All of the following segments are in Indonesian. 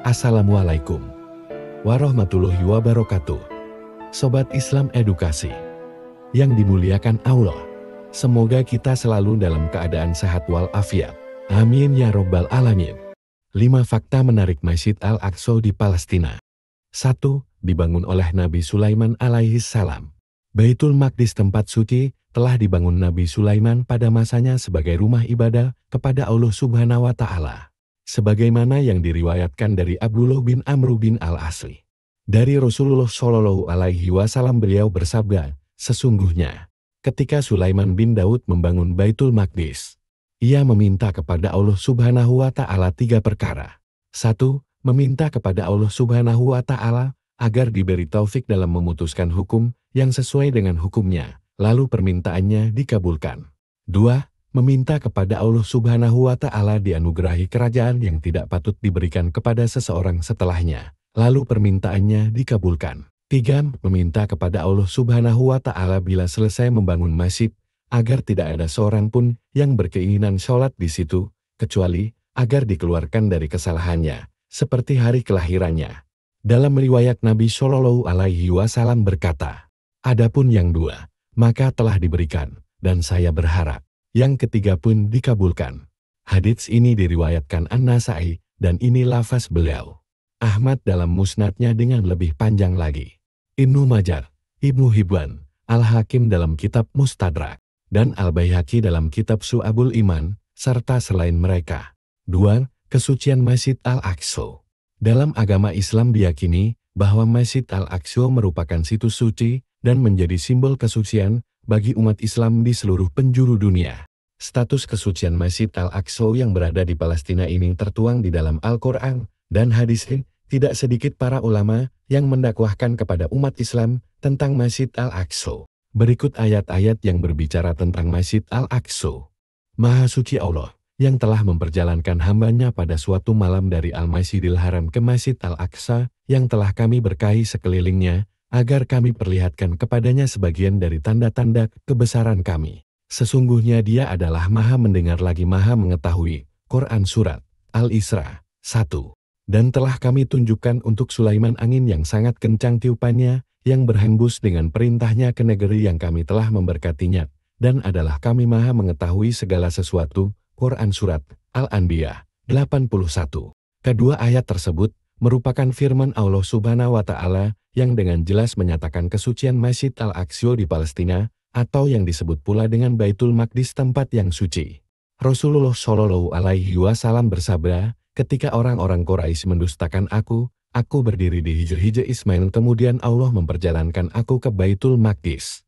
Assalamualaikum warahmatullahi wabarakatuh. Sobat Islam Edukasi yang dimuliakan Allah, semoga kita selalu dalam keadaan sehat walafiat. Amin ya robbal alamin. 5 fakta menarik Masjid Al-Aqsa di Palestina. 1. Dibangun oleh Nabi Sulaiman alaihi salam. Baitul Maqdis, tempat suci, telah dibangun Nabi Sulaiman pada masanya sebagai rumah ibadah kepada Allah Subhanahu wa Ta'ala, sebagaimana yang diriwayatkan dari Abdullah bin Amr bin Al-Asli. Dari Rasulullah Shallallahu Alaihi Wasallam, beliau bersabda, sesungguhnya ketika Sulaiman bin Daud membangun Baitul Maqdis, ia meminta kepada Allah Subhanahu wa Ta'ala 3 perkara. 1. Meminta kepada Allah Subhanahu wa Ta'ala agar diberi taufik dalam memutuskan hukum yang sesuai dengan hukumnya, lalu permintaannya dikabulkan. 2. Meminta kepada Allah Subhanahu wa Ta'ala dianugerahi kerajaan yang tidak patut diberikan kepada seseorang setelahnya, lalu permintaannya dikabulkan. 3. Meminta kepada Allah Subhanahu wa Ta'ala bila selesai membangun masjid, agar tidak ada seorang pun yang berkeinginan sholat di situ, kecuali agar dikeluarkan dari kesalahannya, seperti hari kelahirannya. Dalam riwayat Nabi Shallallahu Alaihi Wasallam berkata, adapun yang 2, maka telah diberikan, dan saya berharap yang ketiga pun dikabulkan. Hadits ini diriwayatkan An-Nasai, dan ini lafaz beliau. Ahmad dalam musnadnya dengan lebih panjang lagi. Ibnu Majah, Ibnu Hibban, Al-Hakim dalam kitab Mustadrak, dan Al-Baihaqi dalam kitab Syu'abul Iman, serta selain mereka. 2. Kesucian Masjid Al-Aqsa. Dalam agama Islam diyakini bahwa Masjid Al-Aqsa merupakan situs suci dan menjadi simbol kesucian bagi umat Islam di seluruh penjuru dunia. Status kesucian Masjid Al-Aqsa yang berada di Palestina ini tertuang di dalam Al-Quran dan hadis. Tidak sedikit para ulama yang mendakwahkan kepada umat Islam tentang Masjid Al-Aqsa. Berikut ayat-ayat yang berbicara tentang Masjid Al-Aqsa. Maha suci Allah yang telah memperjalankan hambanya pada suatu malam dari Al-Masjidil Haram ke Masjid Al-Aqsa yang telah kami berkahi sekelilingnya, agar kami perlihatkan kepadanya sebagian dari tanda-tanda kebesaran kami. Sesungguhnya Dia adalah Maha mendengar lagi Maha mengetahui. Quran Surat Al-Isra 1. Dan telah kami tunjukkan untuk Sulaiman angin yang sangat kencang tiupannya, yang berhembus dengan perintahnya ke negeri yang kami telah memberkatinya, dan adalah kami Maha mengetahui segala sesuatu. Quran Surat Al-Anbiya 81. Kedua ayat tersebut merupakan firman Allah Subhanahu wa Ta'ala yang dengan jelas menyatakan kesucian Masjid Al-Aqsa di Palestina, atau yang disebut pula dengan Baitul Maqdis, tempat yang suci. Rasulullah Shallallahu Alaihi Wasallam bersabda, ketika orang-orang Quraisy mendustakan aku berdiri di Hijr Ismail, kemudian Allah memperjalankan aku ke Baitul Maqdis.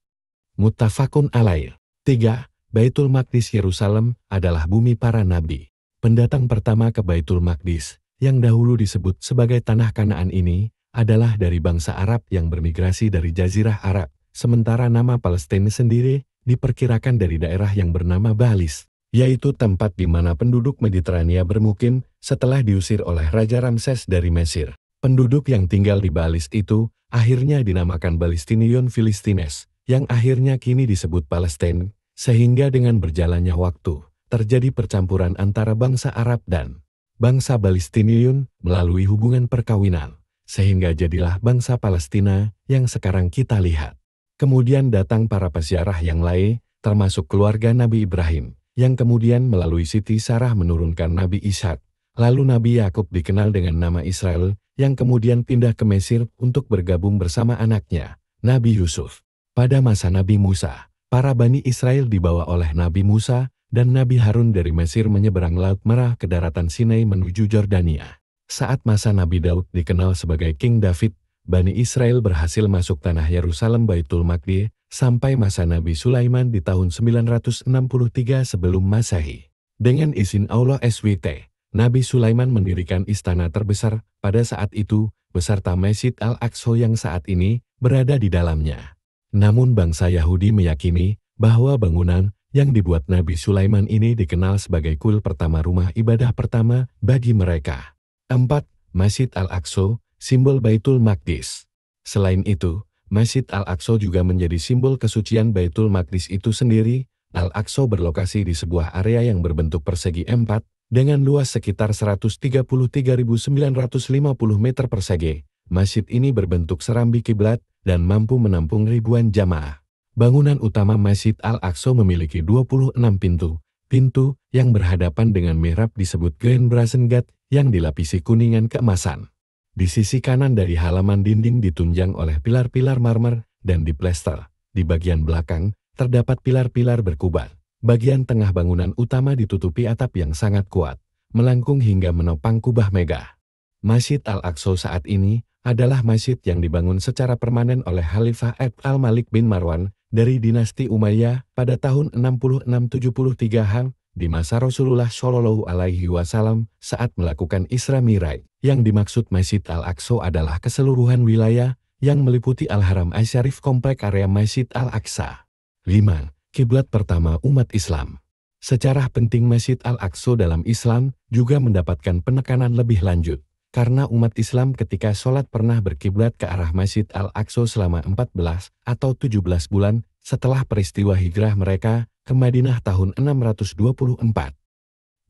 Muttafaqun alaih. 3. Baitul Maqdis Yerusalem adalah bumi para nabi. Pendatang pertama ke Baitul Maqdis, yang dahulu disebut sebagai Tanah Kanaan ini, adalah dari bangsa Arab yang bermigrasi dari Jazirah Arab, sementara nama Palestina sendiri diperkirakan dari daerah yang bernama Balis, yaitu tempat di mana penduduk Mediterania bermukim setelah diusir oleh Raja Ramses dari Mesir. Penduduk yang tinggal di Balis itu akhirnya dinamakan Balistinion Filistines, yang akhirnya kini disebut Palestina, sehingga dengan berjalannya waktu, terjadi percampuran antara bangsa Arab dan bangsa Balistinion melalui hubungan perkawinan, sehingga jadilah bangsa Palestina yang sekarang kita lihat. Kemudian datang para peziarah yang lain, termasuk keluarga Nabi Ibrahim, yang kemudian melalui Siti Sarah menurunkan Nabi Ishak. Lalu Nabi Yakub dikenal dengan nama Israel, yang kemudian pindah ke Mesir untuk bergabung bersama anaknya, Nabi Yusuf. Pada masa Nabi Musa, para Bani Israel dibawa oleh Nabi Musa dan Nabi Harun dari Mesir menyeberang Laut Merah ke daratan Sinai menuju Jordania. Saat masa Nabi Daud dikenal sebagai King David, Bani Israel berhasil masuk tanah Yerusalem Baitul Maqdis sampai masa Nabi Sulaiman di tahun 963 sebelum Masehi. Dengan izin Allah SWT, Nabi Sulaiman mendirikan istana terbesar pada saat itu, beserta Masjid Al-Aqsa yang saat ini berada di dalamnya. Namun bangsa Yahudi meyakini bahwa bangunan yang dibuat Nabi Sulaiman ini dikenal sebagai kuil pertama, rumah ibadah pertama bagi mereka. 4. Masjid Al-Aqsa, simbol Baitul Maqdis. Selain itu, Masjid Al-Aqsa juga menjadi simbol kesucian Baitul Maqdis itu sendiri. Al-Aqsa berlokasi di sebuah area yang berbentuk persegi 4, Dengan luas sekitar 133.950 meter persegi, masjid ini berbentuk serambi kiblat dan mampu menampung ribuan jamaah. Bangunan utama Masjid Al-Aqsa memiliki 26 pintu. Pintu yang berhadapan dengan mihrab disebut Grand Brazen Gate yang dilapisi kuningan keemasan. Di sisi kanan dari halaman dinding ditunjang oleh pilar-pilar marmer dan diplester. Di bagian belakang, terdapat pilar-pilar berkubat. Bagian tengah bangunan utama ditutupi atap yang sangat kuat, melengkung hingga menopang kubah megah. Masjid Al-Aqsa saat ini adalah masjid yang dibangun secara permanen oleh Khalifah Al-Malik bin Marwan dari dinasti Umayyah pada tahun 6673 di masa Rasulullah Shallallahu Alaihi Wasallam saat melakukan Isra Mi'raj. Yang dimaksud Masjid Al-Aqsa adalah keseluruhan wilayah yang meliputi Al-Haram Asy-Syarif komplek area Masjid Al-Aqsa. 5. Kiblat pertama umat Islam. Sejarah penting Masjid Al-Aqsa dalam Islam juga mendapatkan penekanan lebih lanjut, karena umat Islam ketika sholat pernah berkiblat ke arah Masjid Al-Aqsa selama 14 atau 17 bulan setelah peristiwa hijrah mereka ke Madinah tahun 624.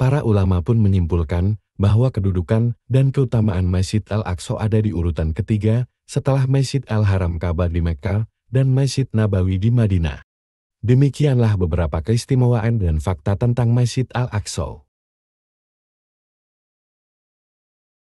Para ulama pun menyimpulkan bahwa kedudukan dan keutamaan Masjid Al-Aqsa ada di urutan ketiga setelah Masjid Al-Haram Ka'bah di Mekkah dan Masjid Nabawi di Madinah. Demikianlah beberapa keistimewaan dan fakta tentang Masjid Al-Aqsa.